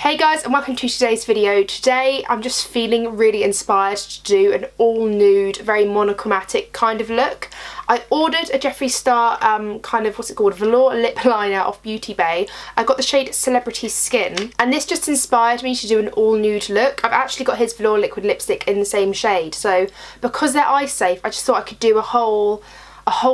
Hey guys, and welcome to today's video. Today I'm just feeling really inspired to do an all nude, very monochromatic kind of look. I ordered a Jeffree Star velour lip liner off Beauty Bay. I got the shade Celebrity Skin, and this just inspired me to do an all nude look. I've actually got his velour liquid lipstick in the same shade, so because they're eye safe, I just thought I could do a whole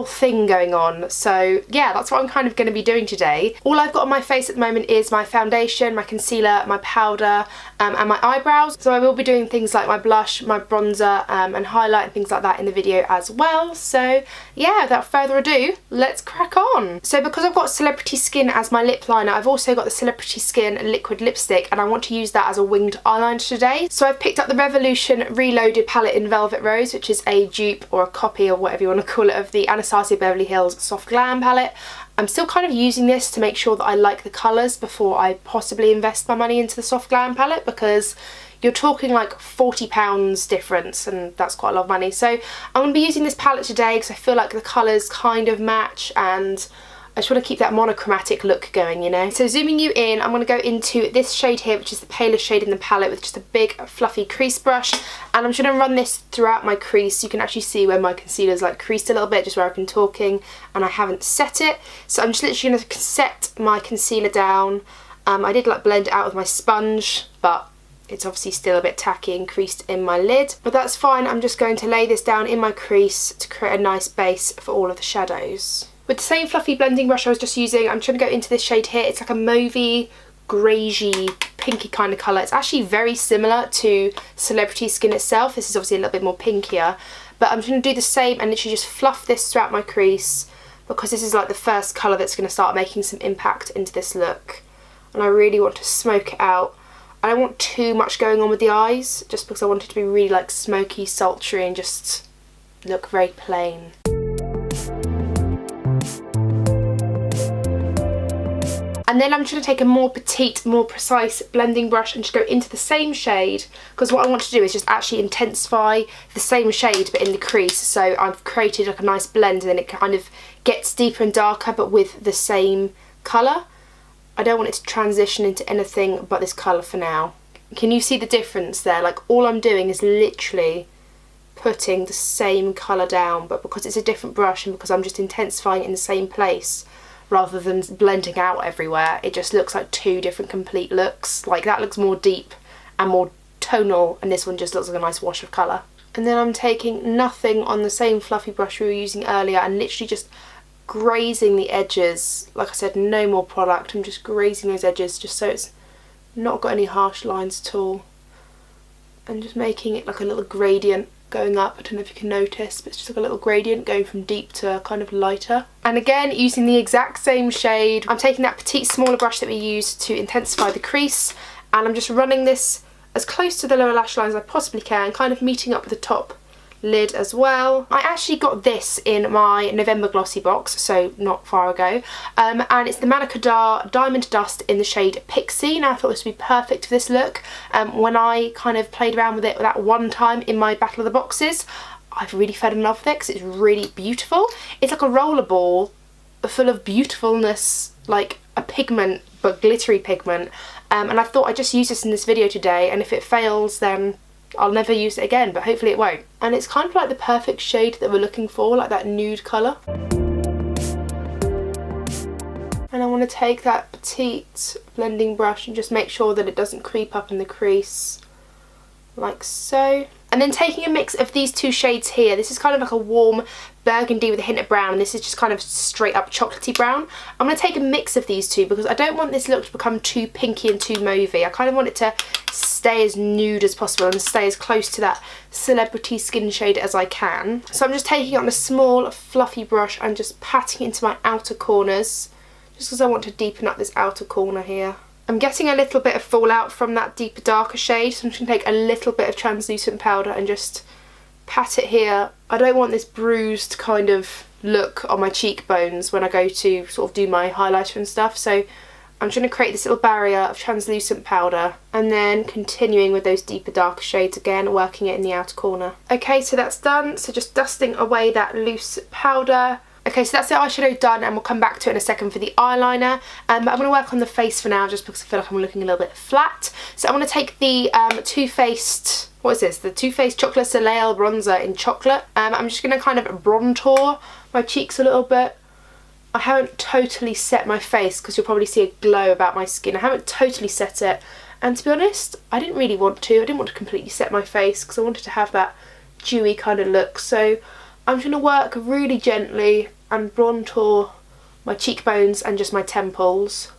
thing going on. So yeah, that's what I'm kind of going to be doing today. All I've got on my face at the moment is my foundation, my concealer, my powder and my eyebrows. So I will be doing things like my blush, my bronzer and highlight and things like that in the video as well. So yeah, without further ado, let's crack on. So because I've got Celebrity Skin as my lip liner, I've also got the Celebrity Skin liquid lipstick, and I want to use that as a winged eyeliner today. So I've picked up the Revolution Reloaded palette in Velvet Rose, which is a dupe or a copy or whatever you want to call it of the Anastasia Beverly Hills Soft Glam palette. I'm still kind of using this to make sure that I like the colours before I possibly invest my money into the Soft Glam palette, because you're talking like £40 difference, and that's quite a lot of money. So I'm going to be using this palette today because I feel like the colours kind of match, and I just want to keep that monochromatic look going, you know. So zooming you in, I'm going to go into this shade here, which is the palest shade in the palette, with just a big fluffy crease brush, and I'm just going to run this throughout my crease. You can actually see where my concealer's like creased a little bit, just where I've been talking and I haven't set it. So I'm just literally going to set my concealer down. I did like blend it out with my sponge, but it's obviously still a bit tacky and creased in my lid, but that's fine. I'm just going to lay this down in my crease to create a nice base for all of the shadows. With the same fluffy blending brush I was just using, I'm trying to go into this shade here. It's like a mauvey, greigey, pinky kind of colour. It's actually very similar to Celebrity Skin itself. This is obviously a little bit more pinkier, but I'm just going to do the same and literally just fluff this throughout my crease, because this is like the first colour that's going to start making some impact into this look, and I really want to smoke it out. I don't want too much going on with the eyes, just because I want it to be really like smoky, sultry, and just look very plain. And then I'm just going to take a more petite, more precise blending brush and just go into the same shade, because what I want to do is just actually intensify the same shade but in the crease. So I've created like a nice blend, and then it kind of gets deeper and darker but with the same colour. I don't want it to transition into anything but this colour for now. Can you see the difference there? Like, all I'm doing is literally putting the same colour down, but because it's a different brush and because I'm just intensifying it in the same place rather than blending out everywhere, it just looks like two different complete looks. Like, that looks more deep and more tonal, and this one just looks like a nice wash of colour. And then I'm taking nothing on the same fluffy brush we were using earlier and literally just grazing the edges. Like I said, no more product. I'm just grazing those edges just so it's not got any harsh lines at all, and just making it like a little gradient going up. I don't know if you can notice, but it's just like a little gradient going from deep to kind of lighter. And again, using the exact same shade, I'm taking that petite smaller brush that we used to intensify the crease, and I'm just running this as close to the lower lash line as I possibly can, kind of meeting up with the top lid as well. I actually got this in my November glossy box, so not far ago, and it's the Monochromatic Diamond Dust in the shade Pixie. Now I thought this would be perfect for this look. When I kind of played around with it that one time in my Battle of the Boxes, I've really fell in love with it because it's really beautiful. It's like a roller ball full of beautifulness, like a pigment, but glittery pigment, and I thought I'd just use this in this video today, and if it fails then I'll never use it again, but hopefully it won't. And it's kind of like the perfect shade that we're looking for, like that nude colour. And I want to take that petite blending brush and just make sure that it doesn't creep up in the crease, like so. And then taking a mix of these two shades here, this is kind of like a warm burgundy with a hint of brown, and this is just kind of straight up chocolatey brown. I'm going to take a mix of these two because I don't want this look to become too pinky and too mauvey. I kind of want it to stay as nude as possible and stay as close to that Celebrity Skin shade as I can. So I'm just taking it on a small fluffy brush and just patting into my outer corners, just because I want to deepen up this outer corner here. I'm getting a little bit of fallout from that deeper, darker shade, so I'm just going to take a little bit of translucent powder and just pat it here. I don't want this bruised kind of look on my cheekbones when I go to sort of do my highlighter and stuff, so I'm trying to create this little barrier of translucent powder, and then continuing with those deeper, darker shades again, working it in the outer corner. Okay, so that's done. So just dusting away that loose powder, Okay, so that's the eyeshadow done, and we'll come back to it in a second for the eyeliner. But I'm going to work on the face for now just because I feel like I'm looking a little bit flat. So I'm going to take the Too Faced, what is this? The Too Faced Chocolate Soleil Bronzer in Chocolate. I'm just going to kind of bronzer my cheeks a little bit. I haven't totally set my face because you'll probably see a glow about my skin. I haven't totally set it. And to be honest, I didn't really want to. I didn't want to completely set my face because I wanted to have that dewy kind of look. So I'm just going to work really gently and bronzer my cheekbones and just my temples.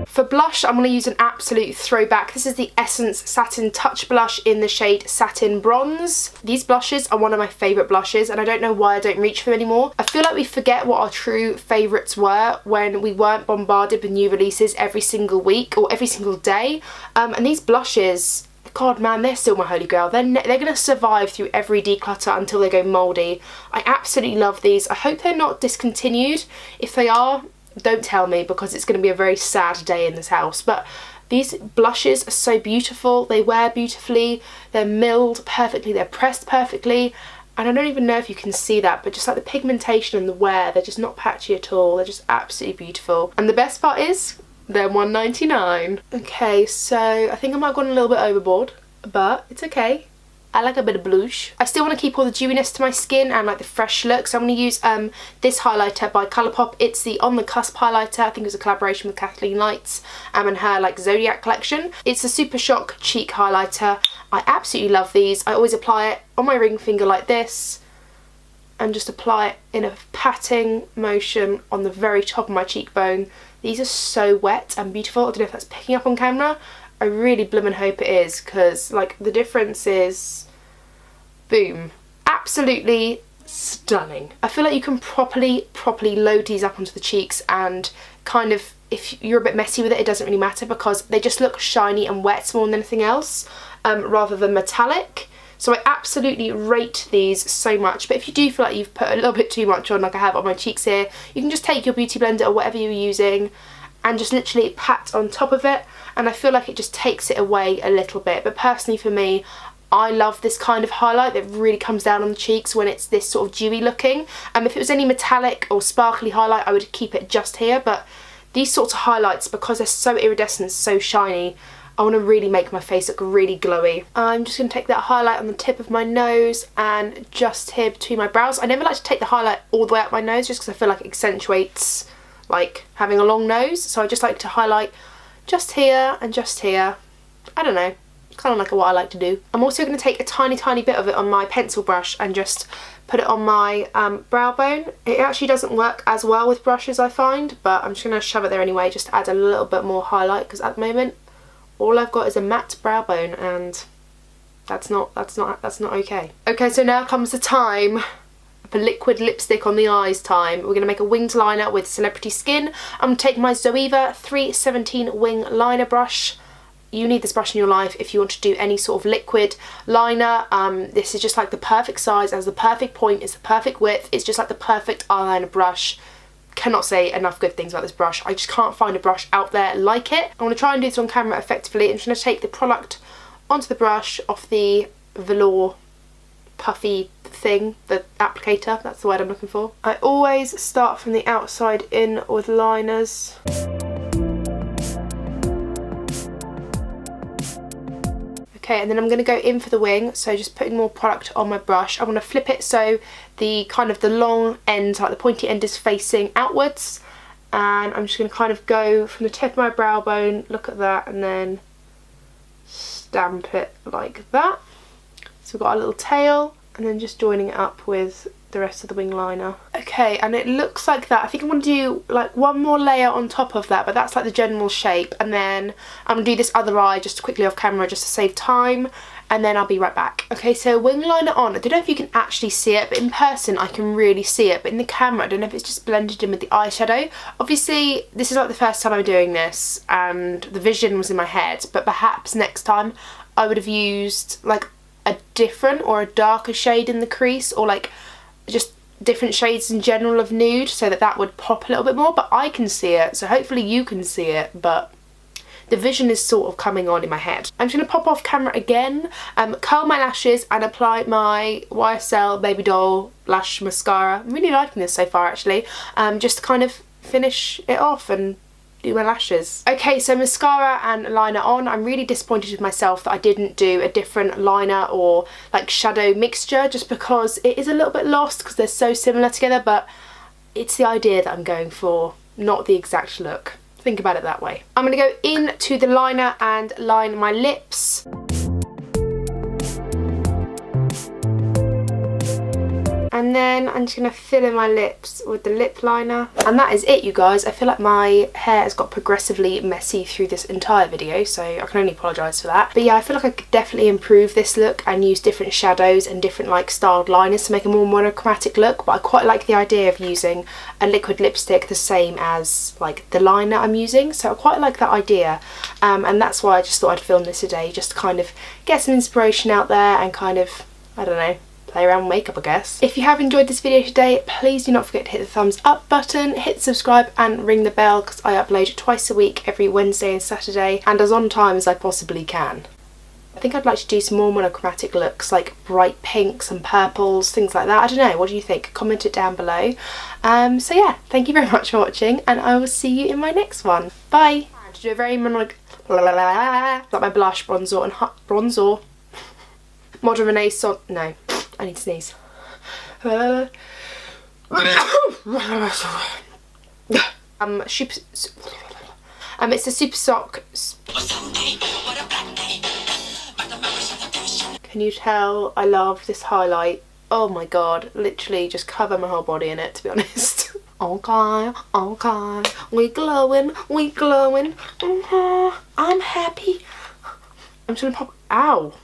For blush, I'm going to use an absolute throwback. This is the Essence Satin Touch Blush in the shade Satin Bronze. These blushes are one of my favourite blushes, and I don't know why I don't reach for them anymore. I feel like we forget what our true favourites were when we weren't bombarded with new releases every single week or every single day. And these blushes, God man, they're still my holy grail. They're going to survive through every declutter until they go mouldy. I absolutely love these. I hope they're not discontinued. If they are, don't tell me, because it's going to be a very sad day in this house. But these blushes are so beautiful. They wear beautifully. They're milled perfectly. They're pressed perfectly. And I don't even know if you can see that, but just like the pigmentation and the wear, they're just not patchy at all. They're just absolutely beautiful. And the best part is, they're $1.99. Okay, so I think I might have gone a little bit overboard, but it's okay. I like a bit of blush. I still want to keep all the dewiness to my skin and like the fresh look, so I'm going to use this highlighter by Colourpop. It's the On the Cusp highlighter. I think it was a collaboration with Kathleen Lights and her like Zodiac collection. It's a Super Shock cheek highlighter. I absolutely love these. I always apply it on my ring finger like this and just apply it in a patting motion on the very top of my cheekbone. These are so wet and beautiful. I don't know if that's picking up on camera. I really bloomin' hope it is, because like the difference is, boom, absolutely stunning. I feel like you can properly load these up onto the cheeks, and kind of, if you're a bit messy with it, it doesn't really matter because they just look shiny and wet more than anything else, rather than metallic. So I absolutely rate these so much. But if you do feel like you've put a little bit too much on, like I have on my cheeks here, you can just take your beauty blender or whatever you're using and just literally pat on top of it, and I feel like it just takes it away a little bit. But personally for me, I love this kind of highlight that really comes down on the cheeks when it's this sort of dewy looking. If it was any metallic or sparkly highlight, I would keep it just here, but these sorts of highlights, because they're so iridescent, so shiny, I want to really make my face look really glowy. I'm just going to take that highlight on the tip of my nose and just here between my brows. I never like to take the highlight all the way up my nose just because I feel like it accentuates like having a long nose, so I just like to highlight just here and just here. I don't know, it's kind of like what I like to do. I'm also going to take a tiny bit of it on my pencil brush and just put it on my brow bone. It actually doesn't work as well with brushes, I find, but I'm just going to shove it there anyway just to add a little bit more highlight, because at the moment all I've got is a matte brow bone, and that's not okay. Okay, so now comes the time for liquid lipstick on the eyes time. We're going to make a winged liner with Celebrity Skin. I'm going to take my Zoeva 317 wing liner brush. You need this brush in your life if you want to do any sort of liquid liner. This is just like the perfect size, has the perfect point, it's the perfect width, it's just like the perfect eyeliner brush. Cannot say enough good things about this brush. I just can't find a brush out there like it. I want to try and do this on camera effectively. I'm just going to take the product onto the brush off the velour puffy thing, the applicator, that's the word I'm looking for. I always start from the outside in with liners. Okay, and then I'm going to go in for the wing, so just putting more product on my brush. I'm going to flip it so the kind of the long end, like the pointy end, is facing outwards, and I'm just going to kind of go from the tip of my brow bone, look at that, and then stamp it like that. So we've got our little tail, and then just joining it up with the rest of the wing liner. Okay, and it looks like that. I think I'm going to do like one more layer on top of that, but that's like the general shape, and then I'm going to do this other eye just quickly off camera just to save time, and then I'll be right back. Okay, so wing liner on. I don't know if you can actually see it, but in person I can really see it, but in the camera I don't know if it's just blended in with the eyeshadow. Obviously this is like the first time I'm doing this and the vision was in my head, but perhaps next time I would have used like a different or a darker shade in the crease, or like just different shades in general of nude, so that would pop a little bit more. But I can see it, so hopefully you can see it, but the vision is sort of coming on in my head. I'm just going to pop off camera again, curl my lashes and apply my YSL Baby Doll Lash Mascara. I'm really liking this so far actually, just to kind of finish it off and do my lashes. Okay, so mascara and liner on. I'm really disappointed with myself that I didn't do a different liner or like shadow mixture, just because it is a little bit lost because they're so similar together, but it's the idea that I'm going for, not the exact look. Think about it that way. I'm going to go into the liner and line my lips. And then I'm just going to fill in my lips with the lip liner. And that is it, you guys. I feel like my hair has got progressively messy through this entire video, so I can only apologise for that. But yeah, I feel like I could definitely improve this look and use different shadows and different like styled liners to make a more monochromatic look. But I quite like the idea of using a liquid lipstick the same as like the liner I'm using. So I quite like that idea. And that's why I just thought I'd film this today, just to kind of get some inspiration out there and kind of, I don't know, play around with makeup, I guess. If you have enjoyed this video today, please do not forget to hit the thumbs up button, hit subscribe and ring the bell, because I upload twice a week, every Wednesday and Saturday, and as on time as I possibly can. I think I'd like to do some more monochromatic looks, like bright pinks and purples, things like that. I don't know, what do you think? Comment it down below. So yeah, thank you very much for watching, and I will see you in my next one. Bye! To do a very like my blush, bronzer and bronzer. Modern Renaissance. No, I need to sneeze. It's the Super Sock. Can you tell I love this highlight? Oh my god, literally just cover my whole body in it, to be honest. Okay, okay, we glowing, we glowing. I'm happy. I'm just gonna pop. Ow.